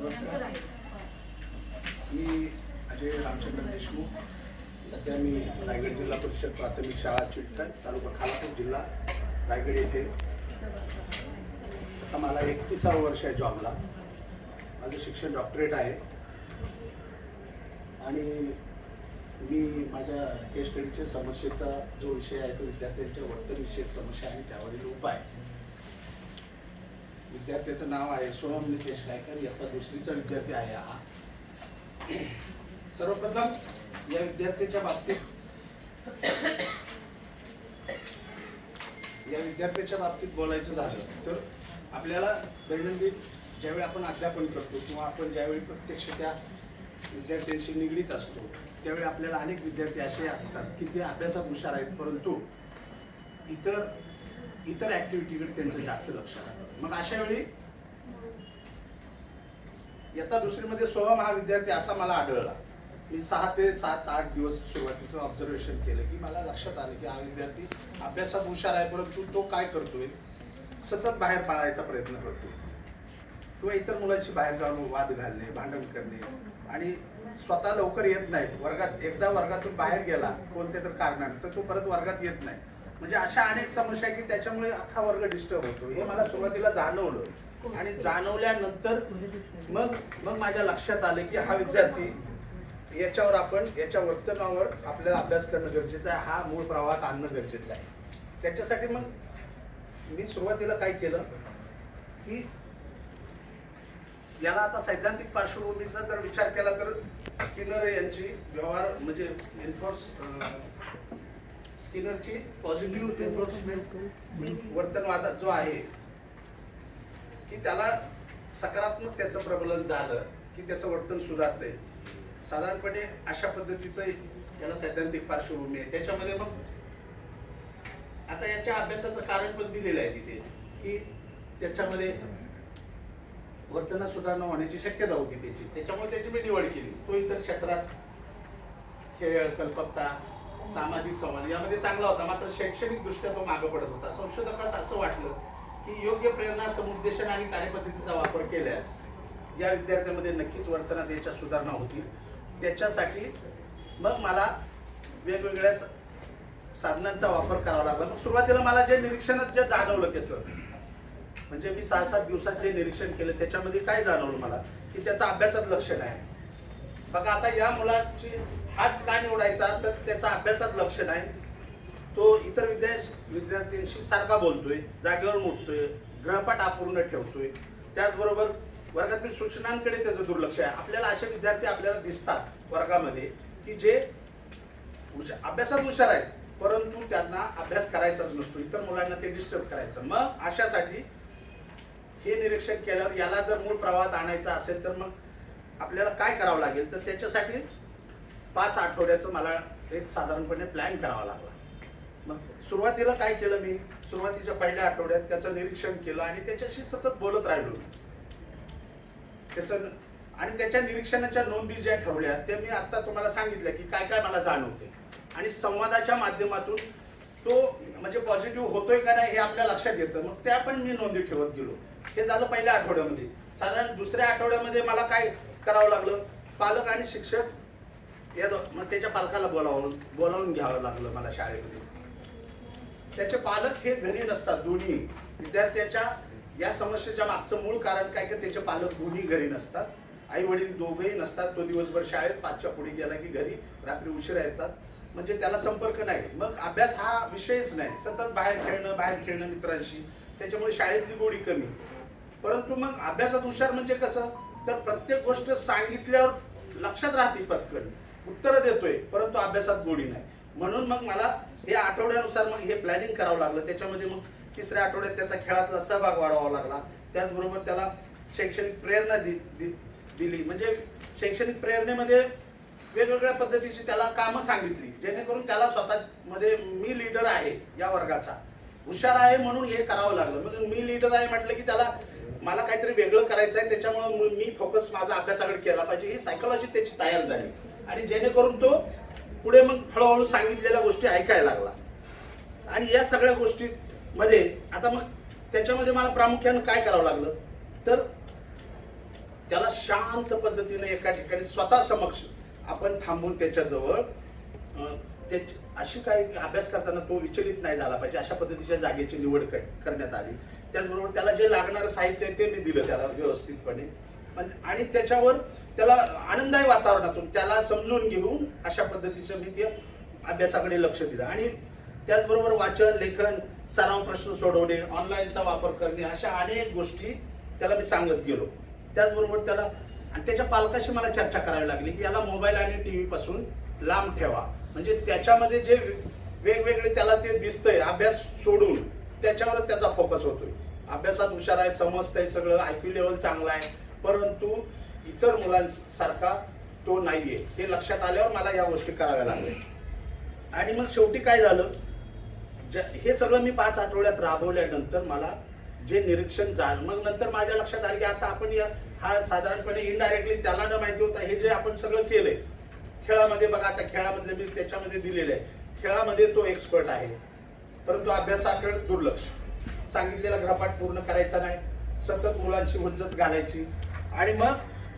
नमस्कार. मी अजय रामचंद्र देशमुख. सध्या मी रायगड जिल्हा परिषद प्राथमिक शाळा चिटकण, तालुका खालापूर, जिल्हा रायगड येथे. आता मला 31वे वर्ष आहे जॉबला. माझं शिक्षण डॉक्टरेट आहे आणि मी माझ्या केस स्टडीच्या समस्येचा जो विषय आहे तो विद्यार्थ्यांच्या वर्तनविषयक समस्या आणि त्यावरील उपाय. विद्यार्थ्याचं नाव आहे सोहम नितेश गायकर. इयत्ता दुसरीचा विद्यार्थी आहे हा. सर्वप्रथम या विद्यार्थ्याच्या बाबतीत बोलायचं झालं तर आपल्याला दैनंदिन ज्यावेळी आपण अध्यापन करतो किंवा आपण ज्यावेळी प्रत्यक्ष त्या विद्यार्थ्यांशी निगडीत असतो त्यावेळी आपल्याला अनेक विद्यार्थी असे असतात की जे अभ्यासात हुशार आहेत परंतु इतर ऍक्टिव्हिटीकडे त्यांचं जास्त लक्ष असतं. मग अशा वेळी इयत्ता दुसरीमध्ये सोहम हा विद्यार्थी असा मला आढळला. मी 6 ते 7-8 दिवस सुरुवातीचं ऑब्झर्वेशन केलं की मला लक्षात आलं की हा विद्यार्थी अभ्यासात हुशार आहे परंतु तो काय करतोय, सतत बाहेर पळायचा प्रयत्न करतोय किंवा इतर मुलांशी बाहेर जाऊन वाद घालणे, भांडण करणे आणि स्वतः लवकर येत नाही. एकदा वर्गातून बाहेर गेला कोणत्या तर कारणाने तर तो परत वर्गात येत नाही. म्हणजे अशा अनेक समस्या की त्याच्यामुळे अख्खा वर्ग डिस्टर्ब होतो. हे मला सुरुवातीला जाणवलं आणि जाणवल्यानंतर मग माझ्या लक्षात आलं की हा विद्यार्थी याच्या वर्तनावर आपल्याला अभ्यास करणं गरजेचं आहे. हा मूळ प्रवाहात आणणं गरजेचं आहे. त्याच्यासाठी मग मी सुरुवातीला काय केलं की याला आता सैद्धांतिक पार्श्वभूमीचा जर विचार केला तर स्किनर यांची व्यवहार म्हणजे स्किनरची पॉझिटिव्ह एन्फोर्समेंट वर्तनवाद जो आहे की त्याला सकारात्मक त्याचं प्रबलन झालं की त्याचं वर्तन सुधारतंय. साधारणपणे अशा पद्धतीचं याला सैद्धांतिक पार्श्वभूमी आहे. त्याच्यामध्ये मग आता याच्या अभ्यासाचं कारण पण दिलेलं आहे तिथे की त्याच्यामध्ये वर्तनात सुधारणा होण्याची शक्यता होती त्याच्यामुळे त्याची मी निवड केली. तो इतर क्षेत्रात खेळ, कल्पकता, सामाजिक संवाद यामध्ये चांगला होता मात्र शैक्षणिक दृष्ट्या तो मागे पडत होता. संशोधकास असं वाटलं की योग्य प्रेरणा, समुपदेशन आणि कार्यपद्धतीचा वापर केल्यास या विद्यार्थ्यांमध्ये नक्कीच वर्तनात याच्या सुधारणा होतील. त्याच्यासाठी मग मला वेगवेगळ्या साधनांचा वापर करावा लागला. मग सुरुवातीला मला जे निरीक्षणात जे जाणवलं त्याचं म्हणजे मी 6-7 दिवसात जे निरीक्षण केलं त्याच्यामध्ये काय जाणवलं मला की त्याचा अभ्यासात लक्ष नाही. बघा आता या मुलाची हाच का निवडायचा तर त्याचा अभ्यासात लक्ष नाही. तो इतर विद्यार्थ्यांशी सारखा बोलतोय, जागेवर मुडतोय, गृहपाठ अपूर्ण ठेवतोय, त्याचबरोबर वर्गातील सूचनांकडे त्याचं दुर्लक्ष आहे. आपल्याला असे विद्यार्थी आपल्याला दिसतात वर्गामध्ये की जे अभ्यासात हुशार आहेत परंतु त्यांना अभ्यास करायचाच नसतो, इतर मुलांना ते डिस्टर्ब करायचं. मग अशासाठी हे निरीक्षण केल्यावर याला जर मूळ प्रवाहात आणायचं असेल तर मग आपल्याला काय करावं लागेल तर त्याच्यासाठी 5 आठवड्याचं मला एक साधारणपणे प्लॅन करावा लागला. मग सुरुवातीला काय केलं मी सुरुवातीच्या पहिल्या आठवड्यात त्याचं निरीक्षण केलं आणि त्याच्याशी सतत बोलत राहिलो. त्याच्या निरीक्षणाच्या नोंदी ज्या ठेवल्या त्या मी आता तुम्हाला सांगितलं की काय काय मला जाणवते आणि संवादाच्या माध्यमातून तो म्हणजे पॉझिटिव्ह होतोय का नाही हे आपल्या लक्षात येतं. मग त्या पण मी नोंदी ठेवत गेलो. हे झालं पहिल्या आठवड्यामध्ये. साधारण दुसऱ्या आठवड्यामध्ये मला काय करावं लागलं, पालक आणि शिक्षक मग त्याच्या पालकाला बोलावून घ्यावं लागलं मला शाळेमध्ये. त्याचे पालक हे घरी नसतात. दोन्ही विद्यार्थ्याच्या या समस्येच्या मागचं मूळ कारण काय की त्याचे पालक दोन्ही घरी नसतात. आई वडील दोघेही नसतात. तो दिवसभर शाळेत 5च्या पुढे गेला की घरी रात्री उशिरा येतात म्हणजे त्याला संपर्क नाही. मग अभ्यास हा विषयच नाही. सतत बाहेर खेळणं मित्रांशी, त्याच्यामुळे शाळेतली गोडी कमी. परंतु मग अभ्यासात हुशार म्हणजे कसं तर प्रत्येक गोष्ट सांगितल्यावर लक्षात राहते, पटकन उत्तरं देतोय परंतु अभ्यासात गोडी नाही. म्हणून मग मला हे आठवड्यानुसार मग हे प्लॅनिंग करावं लागलं. त्याच्यामध्ये मग 3ऱ्या आठवड्यात त्याचा खेळातला सहभाग वाढवावा लागला. त्याचबरोबर त्याला शैक्षणिक प्रेरणा दिली. म्हणजे शैक्षणिक प्रेरणेमध्ये वेगवेगळ्या पद्धतीची त्याला कामं सांगितली जेणेकरून त्याला स्वतःमध्ये मी लीडर आहे, या वर्गाचा हुशार आहे म्हणून हे करावं लागलं. म्हणजे मी लीडर आहे म्हटलं की त्याला मला काहीतरी वेगळं करायचं आहे त्याच्यामुळे मी फोकस माझा अभ्यासाकडे केला पाहिजे ही सायकोलॉजी त्याची तयार झाली आणि जेणेकरून तो पुढे मग हळूहळू सांगितलेल्या गोष्टी ऐकायला लागला. आणि या सगळ्या गोष्टीमध्ये आता मग त्याच्यामध्ये मला प्रामुख्याने काय करावं लागलं तर त्याला शांत पद्धतीने एका ठिकाणी स्वतः समक्ष आपण थांबून त्याच्याजवळ अशी काही अभ्यास करताना तो विचलित नाही झाला पाहिजे अशा पद्धतीच्या जागेची निवड करण्यात आली. त्याचबरोबर त्याला जे लागणारं साहित्य आहे ते मी दिलं त्याला व्यवस्थितपणे, आणि त्याच्यावर त्याला आनंददायी वातावरणातून त्याला समजून घेऊन अशा पद्धतीचं मी ते अभ्यासाकडे लक्ष दिलं. आणि त्याचबरोबर वाचन, लेखन, सराव, प्रश्न सोडवणे, ऑनलाईनचा वापर करणे, अशा अनेक गोष्टी त्याला मी सांगत गेलो. त्याचबरोबर त्याला आणि त्याच्या पालकाशी मला चर्चा करावी लागली की याला मोबाईल आणि टीव्ही पासून लांब ठेवा, म्हणजे त्याच्यामध्ये जे वेगवेगळे त्याला ते दिसतंय अभ्यास सोडून त्याच्यावर त्याचा फोकस होतोय. अभ्यासात हुशार आहे, समजतंय सगळं, IQ लेवल चांगला आहे, परंतु इतर मुलांसारखा तो नाहीये हे लक्षात आल्यावर मला या गोष्टी कराव्या लागल्या. आणि मग शेवटी काय झालं, हे सगळं मी 5 आठवड्यात राबवल्यानंतर मला जे निरीक्षण झालं, मग नंतर माझ्या लक्षात आलं की आता आपण हा साधारणपणे इनडायरेक्टली त्याला न माहिती होता हे जे आपण सगळं केलंय खेळामध्ये. बघा आता खेळामधले मी त्याच्यामध्ये दिलेलं आहे, खेळामध्ये तो एक्सपर्ट आहे, परंतु अभ्यासाकडे दुर्लक्ष, सांगितलेला गृहपाठ पूर्ण करायचा नाही, सतत मुलांची हुज्जत घालायची. आणि मग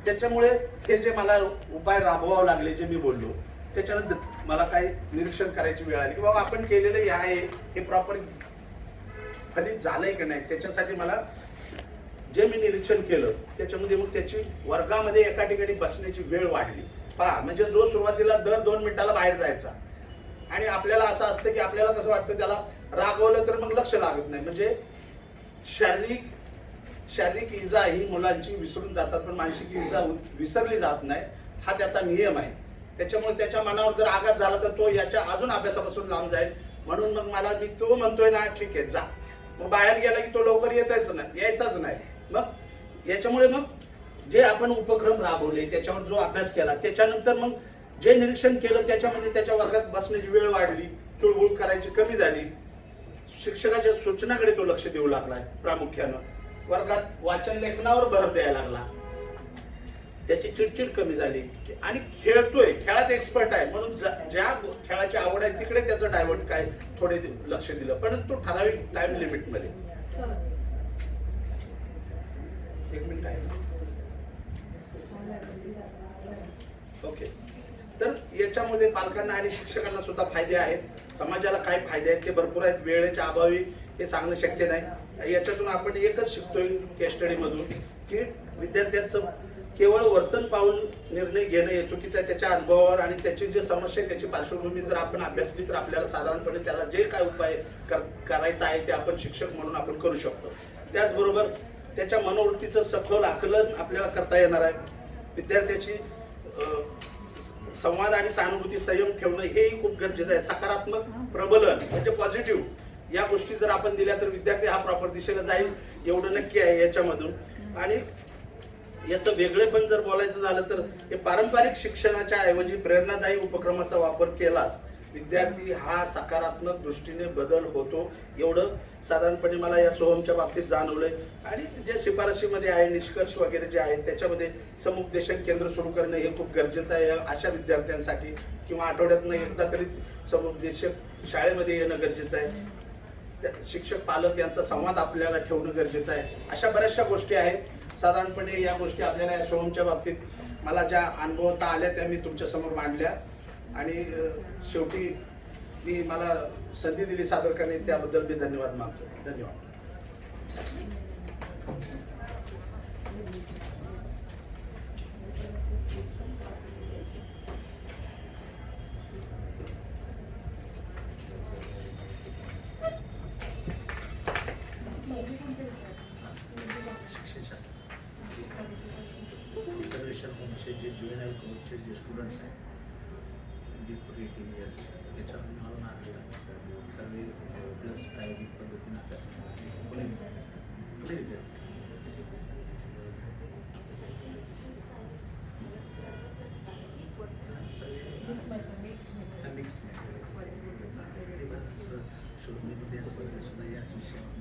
त्याच्यामुळे हे जे मला उपाय राबवावे लागले जे मी बोललो, त्याच्यानंतर मला काही निरीक्षण करायची वेळ आली की बाबा आपण केलेलं हे प्रॉपर फलित झालंय की नाही. त्याच्यासाठी मला जे मी निरीक्षण केलं त्याच्यामध्ये मग त्याची वर्गामध्ये एका ठिकाणी बसण्याची वेळ वाढली. पहा, म्हणजे जो सुरुवातीला दर 2 मिनिटाला बाहेर जायचा आणि आपल्याला असं असतं की आपल्याला कसं वाटतं त्याला रागवलं तर मग लक्ष लागत नाही, म्हणजे शारीरिक इजा ही मुलांची विसरून जातात पण मानसिक इजा विसरली जात नाही, हा त्याचा नियम आहे. त्याच्यामुळे त्याच्या मनावर जर आघात झाला तर तो याच्या अजून अभ्यासापासून लांब जाईल. म्हणून मग मी तो म्हणतोय ना ठीक आहे जा, मग बाहेर गेला की तो लवकर यायचाच नाही. मग याच्यामुळे मग जे आपण उपक्रम राबवले त्याच्यावर जो अभ्यास केला त्याच्यानंतर मग जे निरीक्षण केलं त्याच्यामध्ये त्याच्या वर्गात बसण्याची वेळ वाढली, चुळबुळ करायची कमी झाली, शिक्षकाच्या सूचनाकडे तो लक्ष देऊ लागलाय, प्रामुख्यानं वर्गात वाचन लेखनावर भर द्यायला लागला, त्याची चिडचिड कमी झाली आणि खेळतोय, खेळात एक्सपर्ट आहे म्हणून ज्या खेळाची आवड आहे तिकडे त्याचं डायव्हर्ट काय थोडे लक्ष दिलं, पण तो ठराविक टाइम लिमिट मध्ये. 1 मिनिट आहे. ओके, तर याच्यामध्ये पालकांना आणि शिक्षकांना सुद्धा फायदे आहेत, समाजाला काय फायदे आहेत ते भरपूर आहेत, वेळेच्या अभावी हे सांगणं शक्य नाही. याच्यातून आपण एकच शिकतोय केस स्टडी मधून की विद्यार्थ्यांचं केवळ वर्तन पाहून निर्णय घेणं हे चुकीचं आहे. त्याच्या अनुभवावर आणि त्याची जे समस्या त्याची पार्श्वभूमी जर आपण अभ्यासली तर आपल्याला साधारणपणे त्याला जे काय उपाय करायचा आहे ते आपण शिक्षक म्हणून आपण करू शकतो. त्याचबरोबर त्याच्या मनोवृत्तीचं सखोल आकलन आपल्याला करता येणार आहे. विद्यार्थ्याची संवाद आणि सहानुभूती, संयम ठेवणं हेही खूप गरजेचं आहे. सकारात्मक प्रबलन म्हणजे पॉझिटिव्ह या गोष्टी जर आपण दिल्या तर विद्यार्थी हा प्रॉपर दिशेला जाईल एवढं नक्की आहे याच्यामधून. आणि याचं वेगळेपण जर बोलायचं झालं तर हे पारंपरिक शिक्षणाच्या ऐवजी प्रेरणादायी उपक्रमाचा वापर केलाच विद्यार्थी हा सकारात्मक दृष्टीने बदल होतो, एवढं साधारणपणे मला या सोहमच्या बाबतीत जाणवलंय. आणि जे शिफारशीमध्ये आहे निष्कर्ष वगैरे जे आहेत त्याच्यामध्ये समुपदेशन केंद्र सुरू करणं हे खूप गरजेचं आहे अशा विद्यार्थ्यांसाठी, किंवा आठवड्यातनं एकदा तरी समुपदेशक शाळेमध्ये येणं गरजेचं आहे. शिक्षक पालक यांचा संवाद आपल्याला ठेवणं गरजेचं आहे. अशा बऱ्याचशा गोष्टी आहेत. साधारणपणे या गोष्टी आपल्याला या सोहमच्या बाबतीत मला ज्या अनुभवता आल्या त्या मी तुमच्या समोर मांडल्या. आणि शेवटी मी मला संधी दिली सादर करणे त्याबद्दल मी धन्यवाद मागतो. धन्यवाद. जे ज्युनियर कोर्सचे जे स्टुडंट्स आहेत डिप 18 इयर्स त्याच्यावर मला महाराष्ट्रात सर्व प्लस प्रायोगिक पद्धतीने अभ्यास शोधण्यामध्ये स्पर्धा सुद्धा याच विषयावर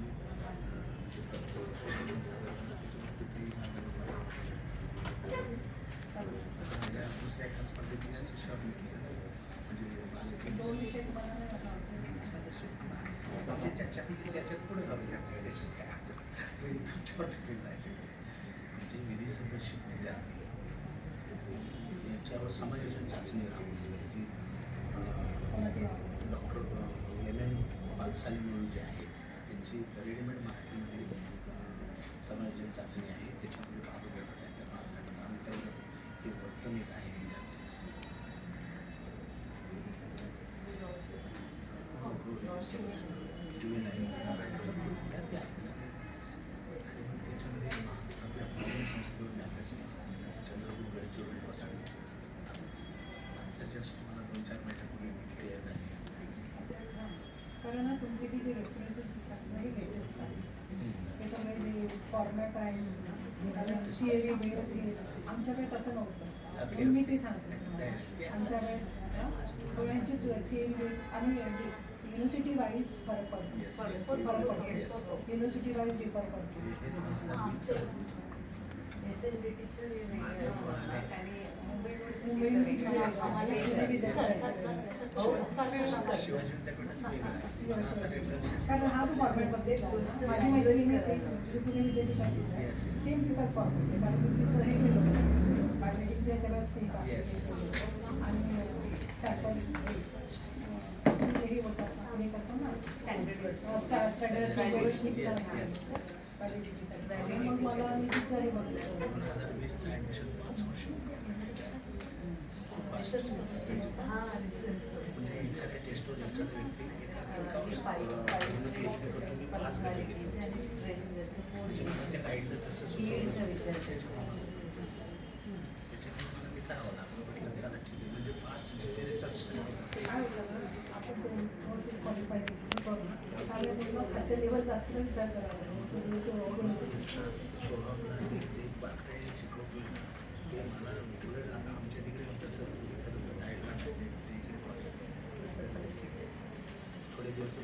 दुसऱ्या एका स्पर्धेत याच विषयावर म्हणजे त्याच्यात पुढे जाऊ तुमच्यावर डिपेंड आहे. म्हणजे विधी सदस्य विद्यार्थी यांच्यावर समायोजन चाचणी राबवली जी डॉक्टर MM पालसाली म्हणून जे आहे त्यांची रेडीमेड मराठीमध्ये समायोजन चाचणी आहे. त्याच्यामध्ये 5 घटक आहेत. त्या 5 घटकांतर्गत हे वर्तन एक आहे विद्यार्थ्यांचं. जुवेनाईल विद्यार्थी आहेत आणि मग त्याच्यामध्ये आपल्या पुणे संस्थेवर अभ्यास केला. चंद्रपूर गडचिरोलीपासून आता जस्ट मला 2-4 महिन्यापूर्वी डिक्लेअर झाली. कारण तुमचे की जे रेफरन्सेस सगळे लेटेस्ट आहेत हे सगळे जे फॉर्मॅट आहे CAV बेस हे आमच्याकडे असं नव्हतं. मी ते सांगते तुम्हाला आमच्या वेळेस थोड्यांचे थिअरी बेस आणि युनिव्हर्सिटी वाईज फरक पडतो. युनिव्हर्सिटी वाईज डिफर पडतो. SLBTचं आणि मुंबई युनिव्हर्सिटी कारण हा तो फॉर्मॅट बदलेला माझ्या मैत्रिणीने पुणे विद्यापीठाची सेम तिचा फॉर्मॅट कारण दुसरीचं हे केलं बायोमेट्रिकचं त्यालाच काही टाकलं आणि सॅम्पल हे होतात हे करतो ना स्टँडर्ड मग मला मी तिचं हे बघलं. 2020चं ॲडमिशन 5 वर्ष म्हणजे एखाद्या टेस्टवर एखादा व्यक्ती गाईडला तसं त्याच्यामुळे मला ते करावं लागलं. म्हटलं चला ठीक आहे म्हणजे 5 ते रिसर्च काय होतं ना आपण क्वालिफाय खालच्या लेवल जास्त विचार करावा स्वभाव जे बाकी शिकवतो ते मला पुढे आता आमच्या तिकडे तसं एखादं गाईड थोडे दिवस